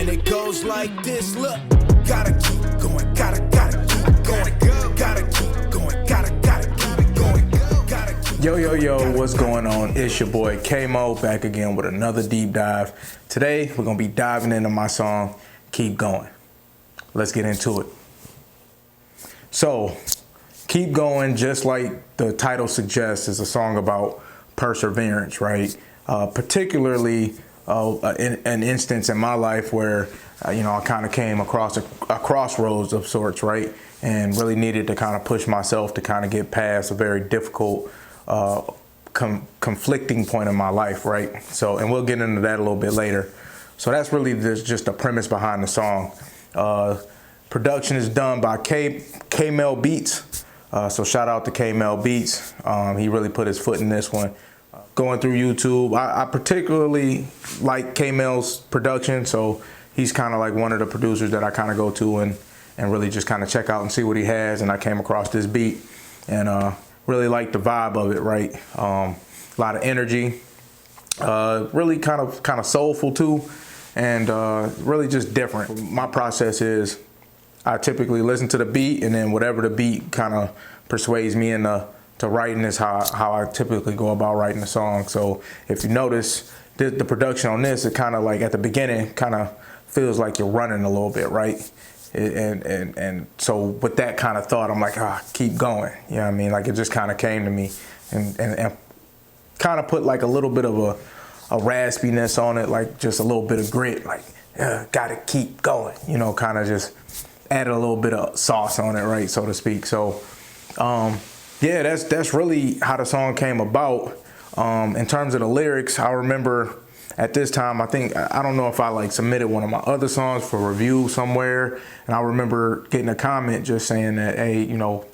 And it goes like this, look. Gotta keep going, gotta keep going. Gotta keep going, gotta keep going. Yo, what's going on? It's your boy KMoE back again with another deep dive. Today, we're gonna be diving into my song, Keep Going. Let's get into it. So, Keep Going, just like the title suggests, is a song about perseverance, right? Particularly in an instance in my life where, I kind of came across a crossroads of sorts, right? And really needed to kind of push myself to kind of get past a very difficult, conflicting point in my life, right? So, and we'll get into that a little bit later. So that's really just the premise behind the song. Production is done by KMoE Beats. So shout out to KMoE Beats. He really put his foot in this one. Going through YouTube, I particularly like KMoE's production. So he's kind of like one of the producers that I kind of go to and really just kind of check out and see what he has. And I came across this beat and really like the vibe of it, right? A lot of energy, really kind of soulful too, and really just different. My process is I typically listen to the beat, and then whatever the beat kind of persuades me into writing is how I typically go about writing a song. So if you notice the production on this, it kind of like at the beginning kind of feels like you're running a little bit, right? And so with that kind of thought, I'm like, keep going. You know what I mean? Like it just kind of came to me and kind of put like a little bit of a raspiness on it, like just a little bit of grit, like gotta keep going, kind of just added a little bit of sauce on it, right, so to speak. So yeah, that's really how the song came about. In terms of the lyrics, I remember at this time, I don't know if I like submitted one of my other songs for review somewhere, and I remember getting a comment just saying that, hey,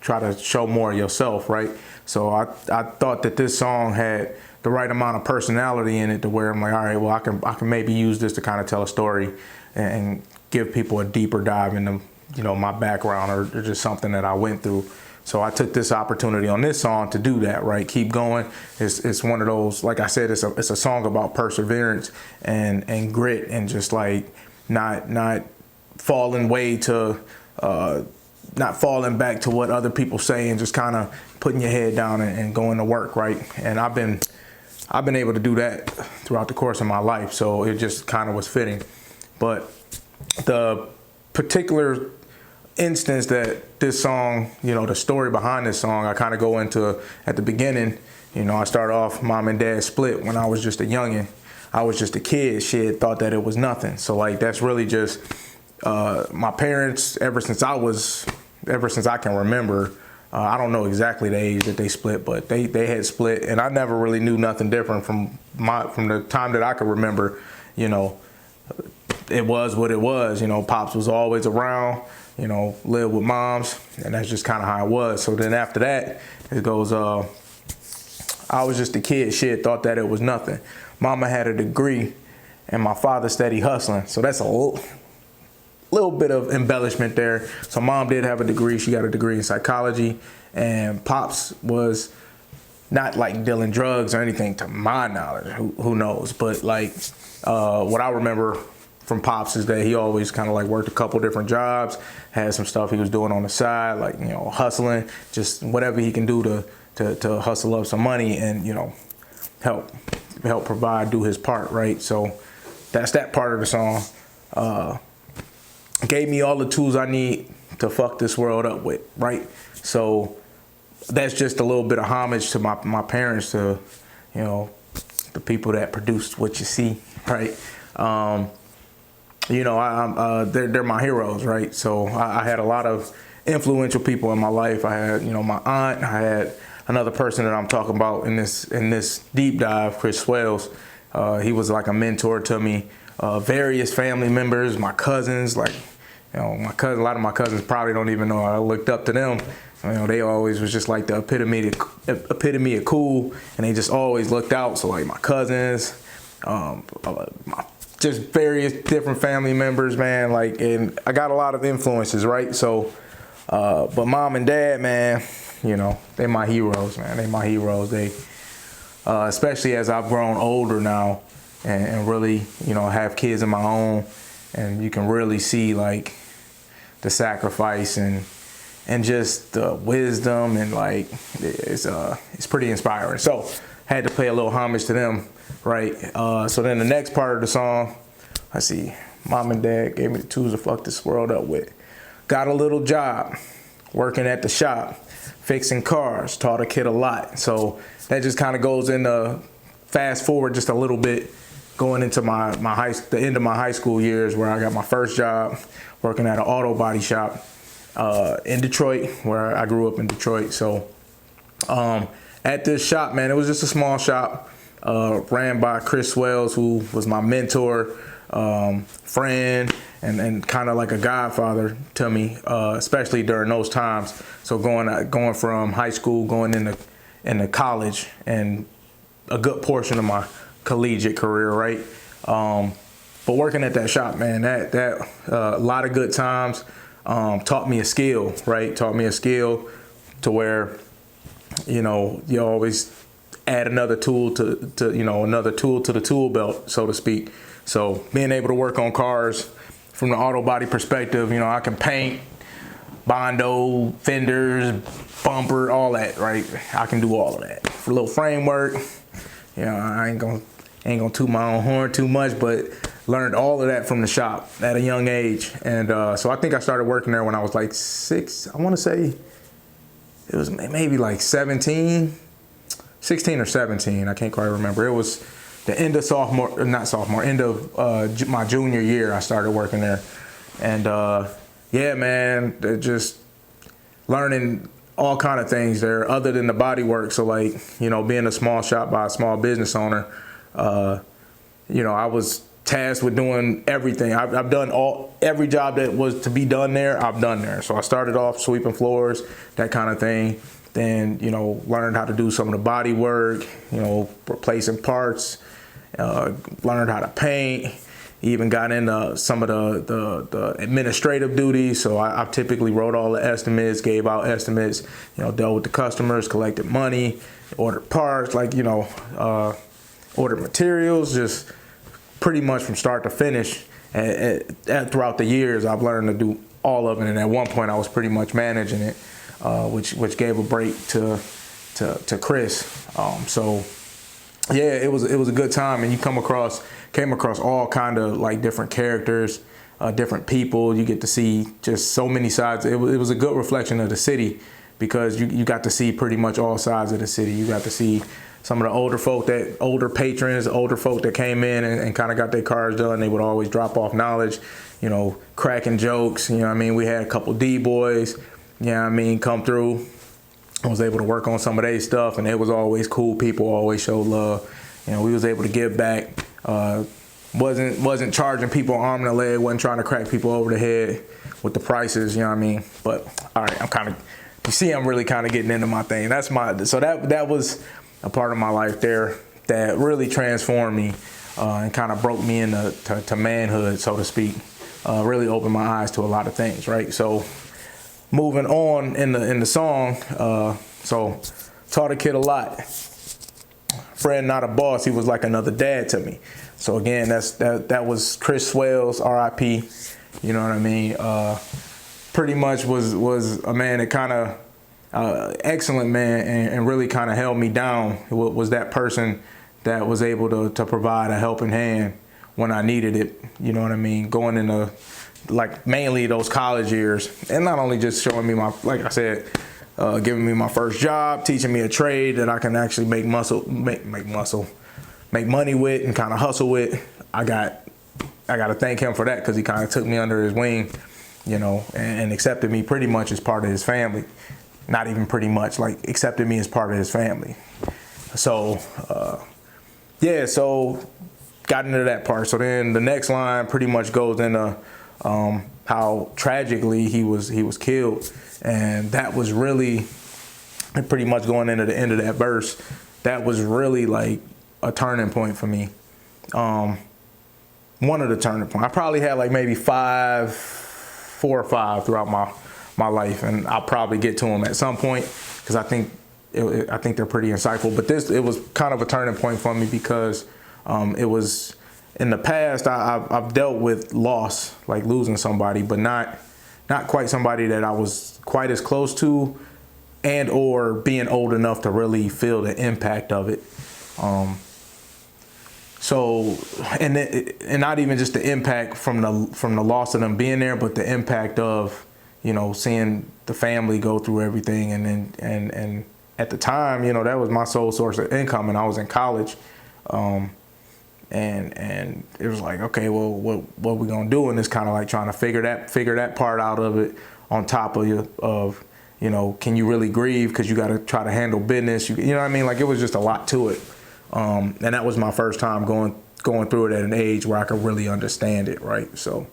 try to show more of yourself, right? So I thought that this song had the right amount of personality in it to where I'm like, all right, well, I can maybe use this to kind of tell a story and give people a deeper dive into, my background or just something that I went through. So I took this opportunity on this song to do that, right? Keep going. It's one of those, like I said, it's a song about perseverance and grit and just like not falling back to what other people say and just kind of putting your head down and going to work, right? And I've been able to do that throughout the course of my life, so it just kind of was fitting. But the particular instance that this song, the story behind this song, I kind of go into at the beginning. I started off, mom and dad split when I was just a youngin'. I was just a kid. Shit, thought that it was nothing. So like that's really just my parents. Ever since I can remember. I don't know exactly the age that they split, but they had split, and I never really knew nothing different from the time that I could remember. It was what it was. Pops was always around. Lived with moms, and that's just kind of how it was. So then after that, it goes, I was just a kid, shit, thought that it was nothing. Mama had a degree, and my father steady hustling. So that's a little bit of embellishment there. So mom did have a degree. She got a degree in psychology, and Pops was not like dealing drugs or anything to my knowledge. Who knows? But like what I remember from Pops is that he always kind of like worked a couple different jobs, had some stuff he was doing on the side, like, hustling, just whatever he can do to hustle up some money and, help provide, do his part, right? So that's that part of the song. Gave me all the tools I need to fuck this world up with, right? So that's just a little bit of homage to my parents, to, the people that produced what you see, right? They're my heroes, right? So I had a lot of influential people in my life. I had, my aunt. I had another person that I'm talking about in this deep dive, Chris Swales. He was like a mentor to me. Various family members, my cousins, like, a lot of my cousins probably don't even know I looked up to them. They always was just like the epitome of cool, and they just always looked out. So like my cousins, just various different family members, man, like, and I got a lot of influences, right? So, but mom and dad, man, they my heroes, man. They my heroes. They, especially as I've grown older now and really, have kids of my own, and you can really see like the sacrifice and just the wisdom, and like it's pretty inspiring. So had to pay a little homage to them, right? So then the next part of the song, let's see, mom and dad gave me the tools to fuck this world up with. Got a little job working at the shop, fixing cars, taught a kid a lot. So that just kind of goes into, fast forward just a little bit, going into the end of my high school years, where I got my first job working at an auto body shop in Detroit, where I grew up in Detroit. So at this shop, man, it was just a small shop ran by Chris Wells, who was my mentor, friend, and kind of like a godfather to me, especially during those times. So going from high school, going into college, and a good portion of my collegiate career, right? But working at that shop, man, that a lot of good times. Taught me a skill, right? Taught me a skill to where, you always add another tool to the tool belt, so to speak. So being able to work on cars from the auto body perspective, I can paint, bondo, fenders, bumper, all that, right? I can do all of that. For a little framework, I ain't gonna toot my own horn too much, but learned all of that from the shop at a young age. And so I think I started working there when I was like 6. I want to say it was maybe like 16 or 17. I can't quite remember. It was the end of end of my junior year. I started working there. And yeah, man, just learning all kind of things there other than the body work. So like, being a small shop by a small business owner, I was tasked with doing everything. I've done every job that was to be done there, I've done there. So I started off sweeping floors, that kind of thing. Then, learned how to do some of the body work, replacing parts, learned how to paint, even got into some of the administrative duties. So I typically wrote all the estimates, gave out estimates, dealt with the customers, collected money, ordered parts, ordered materials, just pretty much from start to finish. Throughout the years, I've learned to do all of it. And at one point, I was pretty much managing it, which gave a break to Chris. So yeah, it was a good time. And you came across all kind of like different characters, different people. You get to see just so many sides. It was a good reflection of the city, because you got to see pretty much all sides of the city. You got to see some of the older patrons, older folk that came in and kind of got their cars done. They would always drop off knowledge, cracking jokes. We had a couple D-boys, come through. I was able to work on some of their stuff, and it was always cool. People always showed love. We was able to give back. Wasn't charging people arm and a leg. Wasn't trying to crack people over the head with the prices. But all right, I'm really kind of getting into my thing. So that was a part of my life there that really transformed me and kind of broke me into manhood, so to speak. Really opened my eyes to a lot of things, right? So moving on in the song, so taught a kid a lot. Friend, not a boss. He was like another dad to me. So again, that was Chris Swales, R.I.P. You know what I mean? Pretty much was a man that kind of excellent man, and really kind of held me down. Was that person that was able to provide a helping hand when I needed it. You know what I mean? Going into like mainly those college years, and not only just showing me like I said, giving me my first job, teaching me a trade that I can actually make money with and kind of hustle with. I got to thank him for that, because he kind of took me under his wing, and accepted me pretty much as part of his family. Not even pretty much, like accepted me as part of his family. So, so got into that part. So then the next line pretty much goes into how tragically he was killed. And that was really pretty much going into the end of that verse. That was really like a turning point for me. One of the turning points. I probably had like maybe 4 or 5 throughout my life, and I'll probably get to them at some point, because I think they're pretty insightful. But it was kind of a turning point for me, because it was in the past, I've dealt with loss, like losing somebody, but not quite somebody that I was quite as close to, and or being old enough to really feel the impact of it. So, and not even just the impact from the loss of them being there, but the impact of, you know, seeing the family go through everything, and at the time, you know, that was my sole source of income, and I was in college, and it was like, okay, well, what we gonna do? And it's kind of like trying to figure that part out of it, on top of you know, can you really grieve because you got to try to handle business? You know what I mean? Like, it was just a lot to it. And that was my first time going through it at an age where I could really understand it, right? So,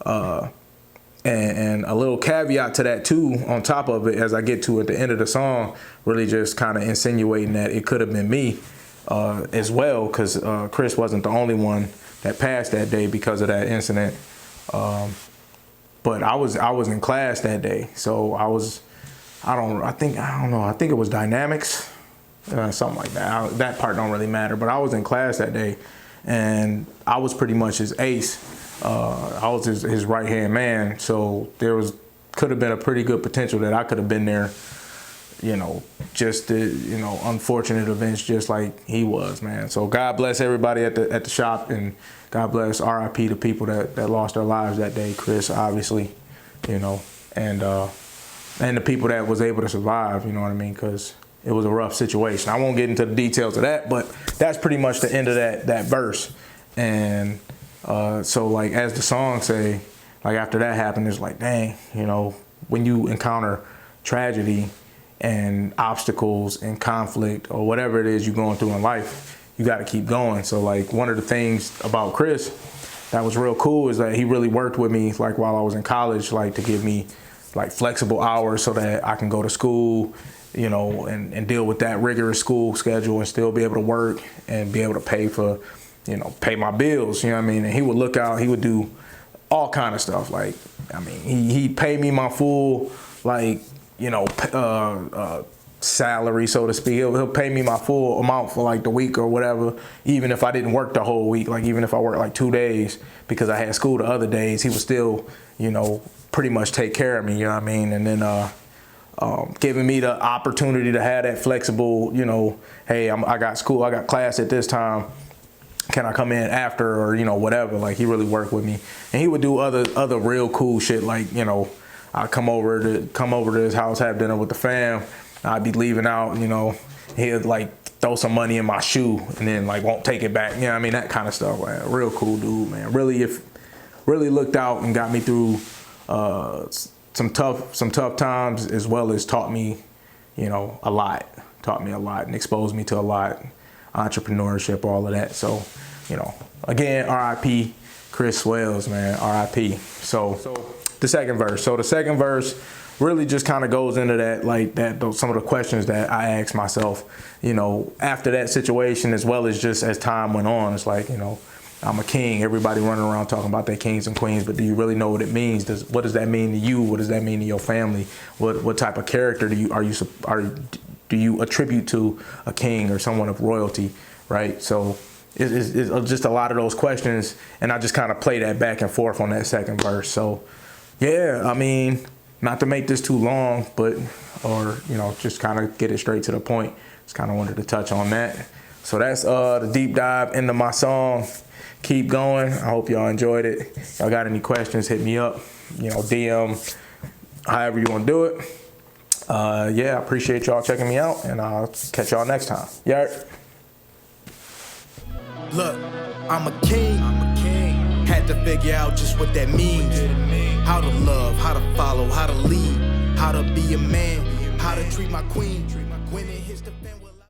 and a little caveat to that too, on top of it, as I get to at the end of the song, really just kind of insinuating that it could have been me as well, because Chris wasn't the only one that passed that day because of that incident. But I was in class that day, so I think it was dynamics. Something like that. That part don't really matter, but I was in class that day, and I was pretty much his ace. I was his right-hand man, so could have been a pretty good potential that I could have been there, you know, just the, you know, unfortunate events just like he was, man. So God bless everybody at the shop, and God bless RIP to people that lost their lives that day, Chris, obviously, you know, and the people that was able to survive, you know what I mean, because it was a rough situation. I won't get into the details of that, but that's pretty much the end of that verse. And so, like, as the song say, like, after that happened, it's like, dang, you know, when you encounter tragedy and obstacles and conflict or whatever it is you're going through in life, you got to keep going. So, like, one of the things about Chris that was real cool is that he really worked with me, like, while I was in college, like, to give me, like, flexible hours so that I can go to school, you know, and deal with that rigorous school schedule and still be able to work and be able to pay my bills, you know what I mean? And he would look out, he would do all kind of stuff. Like, I mean, he'd pay me my full, like, you know, salary, so to speak. He'll pay me my full amount for like the week or whatever, even if I didn't work the whole week. Like, even if I worked like 2 days because I had school the other days, he would still, you know, pretty much take care of me, you know what I mean? And then giving me the opportunity to have that flexible, you know, hey, I got class at this time, can I come in after, or, you know, whatever. Like, he really worked with me, and he would do other real cool shit. Like, you know, I'd come over to his house, have dinner with the fam. I'd be leaving out, you know, he'd like throw some money in my shoe and then like won't take it back. You know what I mean? That kind of stuff. Like, real cool dude, man. Really looked out and got me through some tough times, as well as taught me, you know, a lot. Taught me a lot and exposed me to a lot. Entrepreneurship, all of that. So, you know, again, RIP Chris Swales, man, RIP. So the second verse. So the second verse really just kind of goes into that, like some of the questions that I asked myself, you know, after that situation, as well as just as time went on. It's like, you know, I'm a king. Everybody running around talking about their kings and queens, but do you really know what it means? What does that mean to you? What does that mean to your family? What type of character do you attribute to a king or someone of royalty, right? So it's just a lot of those questions, and I just kind of play that back and forth on that second verse. So yeah, I mean, not to make this too long, but, or, you know, just kind of get it straight to the point. Just kind of wanted to touch on that. So that's the deep dive into my song, Keep Going. I hope y'all enjoyed it. Y'all got any questions, hit me up, you know, DM, however you want to do it. Yeah, I appreciate y'all checking me out, and I'll catch y'all next time. Yeah. Look, I'm a king. Had to figure out just what that means. How to love, how to follow, how to lead, how to be a man, how to treat my queen.